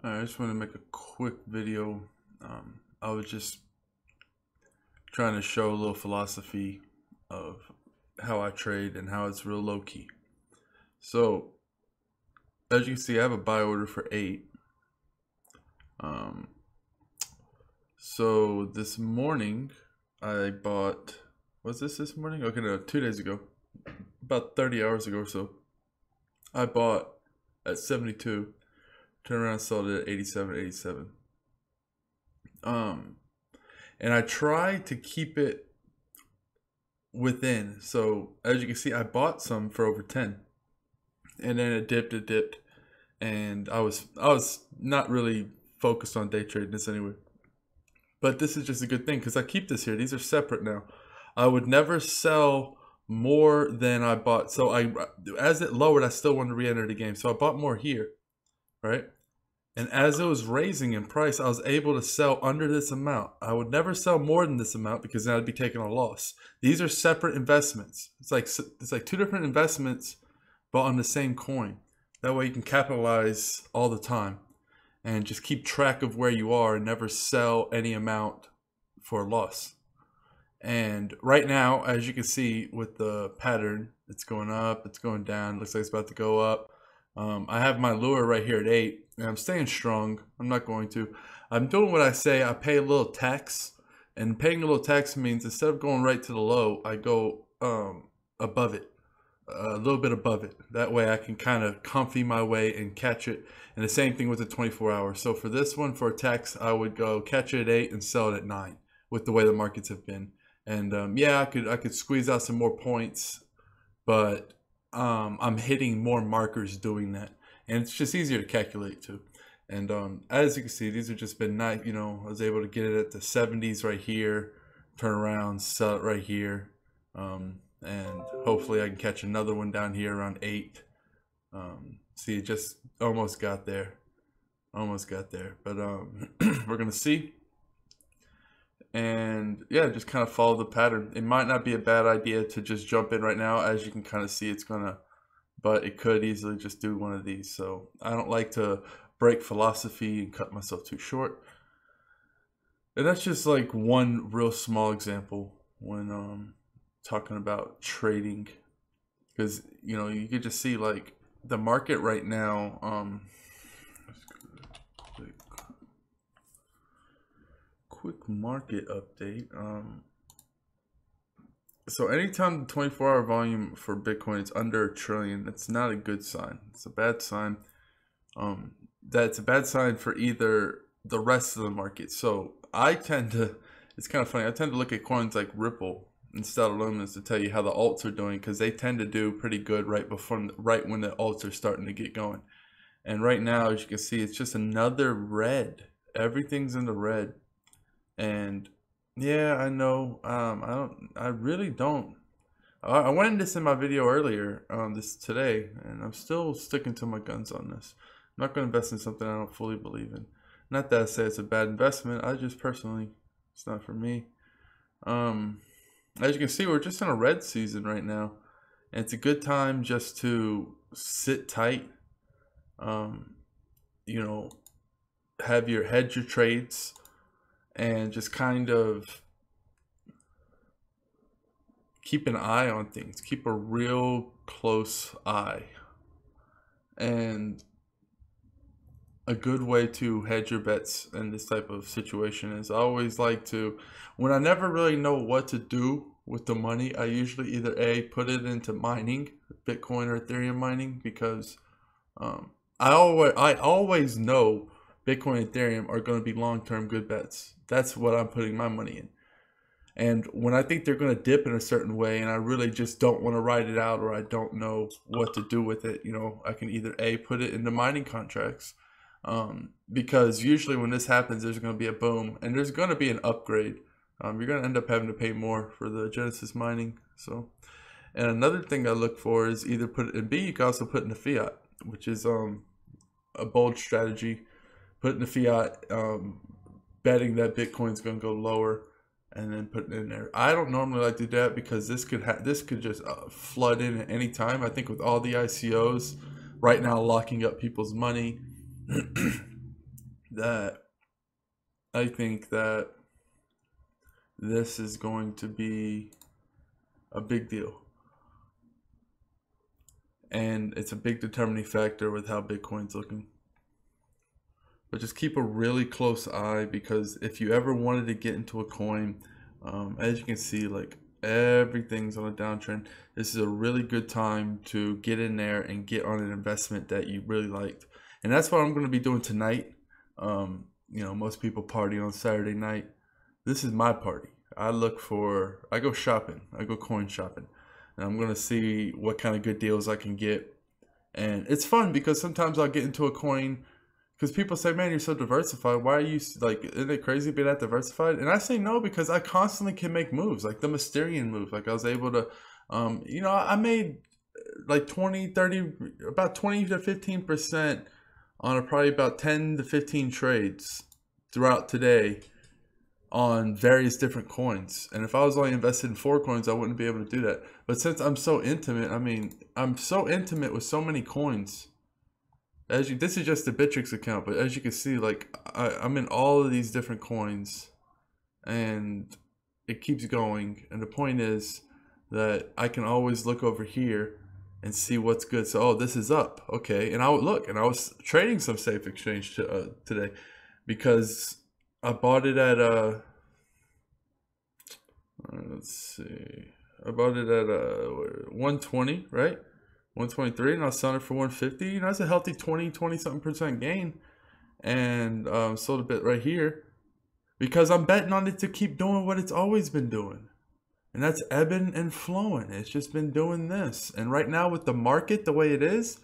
I just want to make a quick video. I was just trying to show a little philosophy of how I trade and how it's real low key. So, as you can see, I have a buy order for 8. Um, so this morning I bought, was this morning? Okay, no, 2 days ago, about 30 hours ago or so. I bought at 72, turned around and sold it at 87.87. Um, and I try to keep it within. So as you can see, I bought some for over 10, and then it dipped, and I was not really focused on day trading this anyway. But this is just a good thing because I keep this here. These are separate now. I would never sell more than I bought. So as it lowered, I still wanted to re-enter the game. So I bought more here, right? And as it was raising in price, I was able to sell under this amount. I would never sell more than this amount because then I'd be taking a loss. These are separate investments. It's like two different investments, but on the same coin. That way you can capitalize all the time and just keep track of where you are and never sell any amount for a loss. And right now, as you can see with the pattern, it's going up, it's going down, looks like it's about to go up. I have my lure right here at 8, and I'm staying strong. I'm not going to. I'm doing what I say. I pay a little tax, and paying a little tax means instead of going right to the low, I go above it, a little bit above it. That way I can kind of comfy my way and catch it. And the same thing with the 24 hours. So for this one, for a tax, I would go catch it at 8 and sell it at 9 with the way the markets have been. And yeah, I could squeeze out some more points, but I'm hitting more markers doing that, and it's just easier to calculate too. And as you can see, these have just been nice. You know, I was able to get it at the 70s right here, turn around, sell it right here, and hopefully I can catch another one down here around 8. See, it just almost got there, but we're gonna see. And yeah, just kind of follow the pattern. It might not be a bad idea to just jump in right now. As you can kind of see, it's gonna, but it could easily just do one of these. So I don't like to break philosophy and cut myself too short. And that's just like one real small example when talking about trading, because you know, you could just see like the market right now. Quick market update. So anytime the 24-hour volume for Bitcoin is under $1 trillion, that's not a good sign. It's a bad sign. That's a bad sign for either the rest of the market. So I tend to, it's kind of funny, I tend to look at coins like Ripple and Stellar Lumens to tell you how the alts are doing, because they tend to do pretty good right when the alts are starting to get going. And right now, as you can see, it's just another red. Everything's in the red. And yeah, I know. I really don't. I went into this in my video earlier, today, and I'm still sticking to my guns on this. I'm not going to invest in something I don't fully believe in. Not that I say it's a bad investment. I just personally, it's not for me. As you can see, we're just in a red season right now, and it's a good time just to sit tight. You know, hedge your trades, and just kind of keep an eye on things. Keep a real close eye. And a good way to hedge your bets in this type of situation is I always like to, when I never really know what to do with the money, I usually either put it into mining, Bitcoin or Ethereum mining, because I always know Bitcoin and Ethereum are going to be long-term good bets. That's what I'm putting my money in. And when I think they're going to dip in a certain way and I really just don't want to ride it out, or I don't know what to do with it, you know, I can either put it into mining contracts, because usually when this happens, there's going to be a boom and there's going to be an upgrade. You're going to end up having to pay more for the Genesis mining. So, and another thing I look for is either put it in B. You can also put it in the fiat, which is a bold strategy. Put it in the fiat, betting that Bitcoin's going to go lower, and then put it in there. I don't normally like to do that because this could just flood in at any time. I think with all the ICOs right now locking up people's money, that I think that this is going to be a big deal. And it's a big determining factor with how Bitcoin's looking. But just keep a really close eye, because if you ever wanted to get into a coin, as you can see, like everything's on a downtrend. This is a really good time to get in there and get on an investment that you really liked. And that's what I'm going to be doing tonight. You know, most people party on Saturday night. This is my party. I go shopping. I go coin shopping. And I'm going to see what kind of good deals I can get. And it's fun because sometimes I'll get into a coin, because people say, man, you're so diversified. Why are you, like, isn't it crazy being that diversified? And I say no, because I constantly can make moves, like the Mysterium move. Like I was able to, you know, I made like 20, 30, about 20 to 15% on probably about 10 to 15 trades throughout today on various different coins. And if I was only invested in 4 coins, I wouldn't be able to do that. But since I'm so intimate, I mean, I'm so intimate with so many coins. This is just the Bittrex account, but as you can see, like I'm in all of these different coins, and it keeps going. And the point is that I can always look over here and see what's good. So, oh, this is up, okay. And I would look, and I was trading some Safe Exchange today, because I bought it at let's see, I bought it at 120, right? 123, and I was selling it for 150. You know, that's a healthy 20 something % gain. And sold a bit right here, because I'm betting on it to keep doing what it's always been doing, and that's ebbing and flowing. It's just been doing this. And right now, with the market the way it is,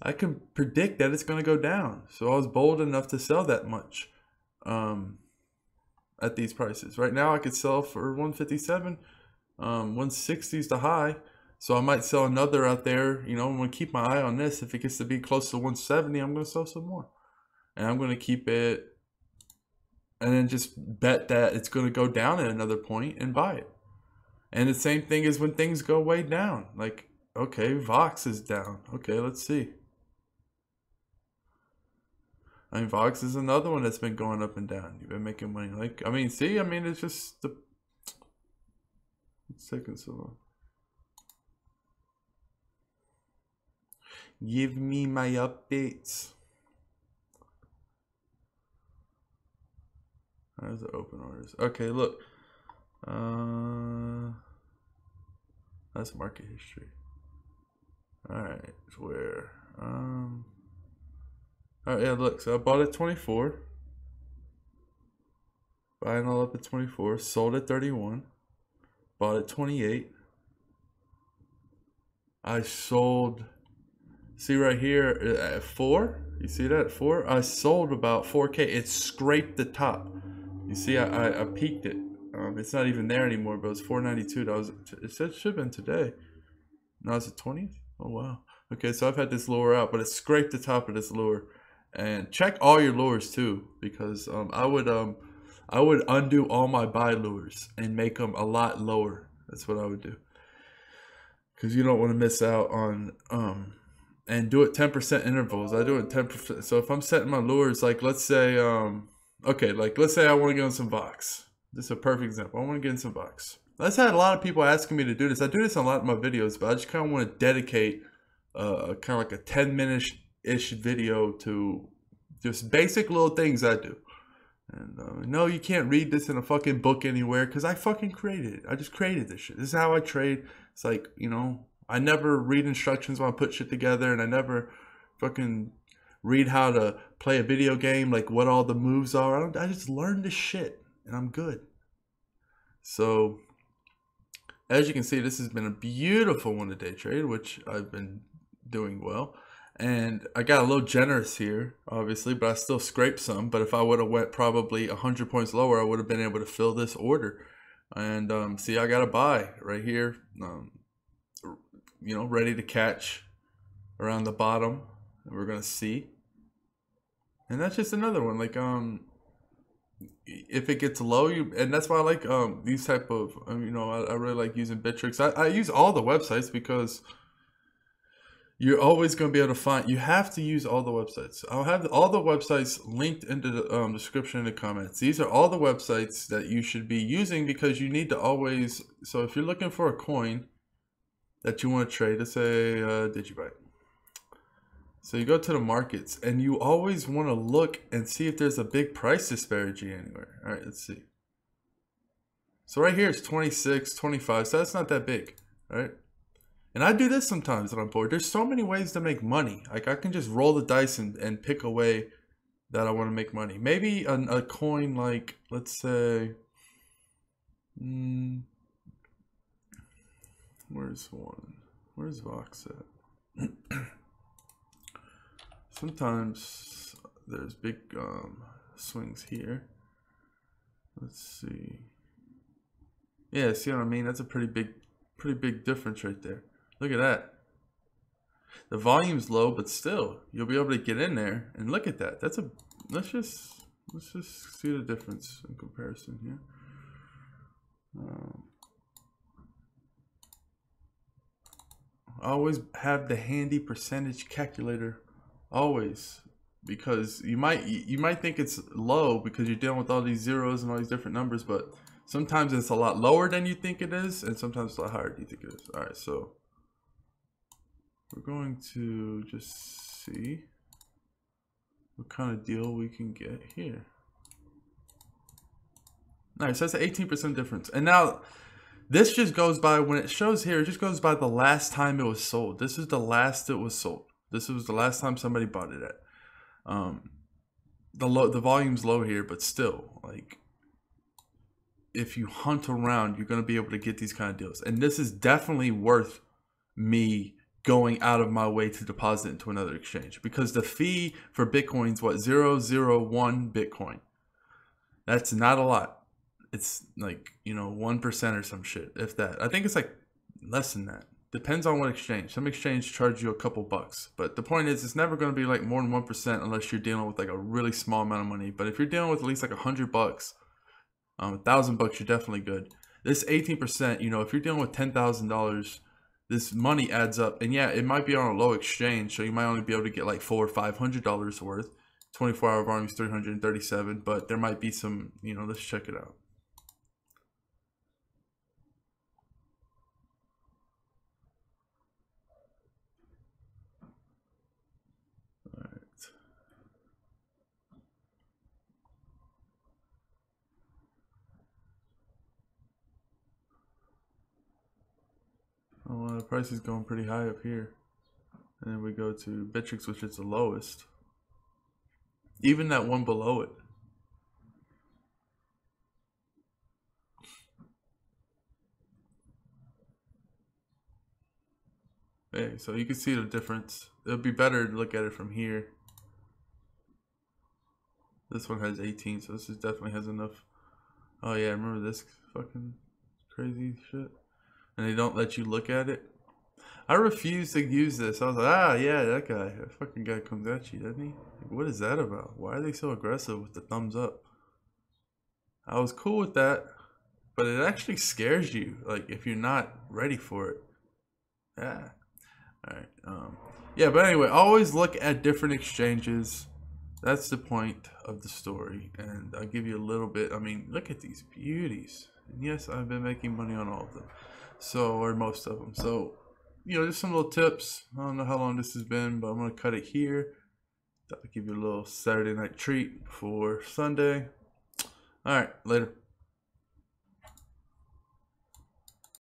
I can predict that it's going to go down. So I was bold enough to sell that much at these prices. Right now I could sell for 157. 160 is the high. So I might sell another out there. You know, I'm going to keep my eye on this. If it gets to be close to 170, I'm going to sell some more. And I'm going to keep it, and then just bet that it's going to go down at another point and buy it. And the same thing is when things go way down. Like, okay, Vox is down. Okay, let's see. I mean, Vox is another one that's been going up and down. You've been making money. Like, I mean, see, I mean, it's just the... It's taking so long. Give me my updates. There's the open orders. Okay, look. That's market history. Alright, where? Oh yeah, look, so I bought at 24. Buying all up at 24. Sold at 31. Bought at 28. I sold, see right here at 4? You see that at 4? I sold about 4K. It scraped the top. You see, I peaked it. It's not even there anymore, but it's 492. That was, it should have been today. Now it's the 20th? Oh wow. Okay, so I've had this lure out, but it scraped the top of this lure. And check all your lures too, because I would undo all my buy lures and make them a lot lower. That's what I would do, because you don't want to miss out on and do it 10% intervals. I do it 10%. So if I'm setting my lures, like let's say okay, like let's say I want to get on some Vox. This is a perfect example. I want to get in some Vox. I've had a lot of people asking me to do this. I do this in a lot of my videos, but I just kind of want to dedicate kind of like a 10-minute-ish video to just basic little things I do. And no, you can't read this in a fucking book anywhere, because I fucking created it. I just created this shit. This is how I trade. It's like, you know, I never read instructions when I put shit together, and I never fucking read how to play a video game, like what all the moves are. I just learned this shit, and I'm good. So, as you can see, this has been a beautiful one to day trade, which I've been doing well. And I got a little generous here, obviously, but I still scraped some. But if I would have went probably 100 points lower, I would have been able to fill this order. And see, I got a buy right here, you know, ready to catch around the bottom. And we're going to see. And that's just another one. Like, if it gets low, and that's why I like these type of, you know, I really like using Bittrex. I use all the websites, because You're always going to be able to find. You have to use all the websites. I'll have all the websites linked into the description in the comments. These are all the websites that you should be using because you need to always. So if you're looking for a coin that you want to trade, let's say Digibyte. So you go to the markets and you always want to look and see if there's a big price disparity anywhere. All right, let's see. So right here it's 26, 25. So that's not that big, right? And I do this sometimes when I'm bored. There's so many ways to make money. Like I can just roll the dice and pick a way that I want to make money. Maybe a coin like, let's say, where's one? Where's Vox at? Sometimes there's big swings here. Let's see. Yeah, see what I mean? That's a pretty big difference right there. Look at that. The volume's low, but still, you'll be able to get in there and look at that. That's a let's just see the difference in comparison here. I always have the handy percentage calculator, always, because you might think it's low because you're dealing with all these zeros and all these different numbers, but sometimes it's a lot lower than you think it is, and sometimes it's a lot higher than you think it is. All right, so we're going to just see what kind of deal we can get here. Nice, that's an 18% difference. And now this just goes by, when it shows here, it just goes by the last time it was sold. This is the last it was sold. This was the last time somebody bought it at. The volume's low here, but still, like, if you hunt around, you're going to be able to get these kind of deals. And this is definitely worth me going out of my way to deposit into another exchange, because the fee for Bitcoin's what, 0.001 Bitcoin. That's not a lot. It's like, 1% or some shit, if that. I think it's like less than that. Depends on what exchange. Some exchange charge you a couple bucks, but the point is, it's never going to be like more than 1% unless you're dealing with like a really small amount of money. But if you're dealing with at least like $100, $1,000, you're definitely good. This 18%, if you're dealing with $10,000, this money adds up. And yeah, it might be on a low exchange, so you might only be able to get like $400 or $500 worth. 24-hour volume is 337, but there might be some, let's check it out. All right. Oh, well, the price is going pretty high up here. And then we go to Bitrix, which is the lowest. Even that one below it. Hey, so you can see the difference. It'll be better to look at it from here. This one has 18, so this is definitely has enough. Oh yeah, remember this fucking crazy shit? And they don't let you look at it. I refuse to use this. I was like, yeah, that guy. That fucking guy comes at you, doesn't he? Like, what is that about? Why are they so aggressive with the thumbs up? I was cool with that, but it actually scares you, like, if you're not ready for it. Yeah. Alright. Yeah, but anyway, always look at different exchanges. That's the point of the story. And I'll give you a little bit. I mean, look at these beauties. And yes, I've been making money on all of them. So, or most of them. So, just some little tips. I don't know how long this has been, but I'm going to cut it here. I'll give you a little Saturday night treat for Sunday. All right, later.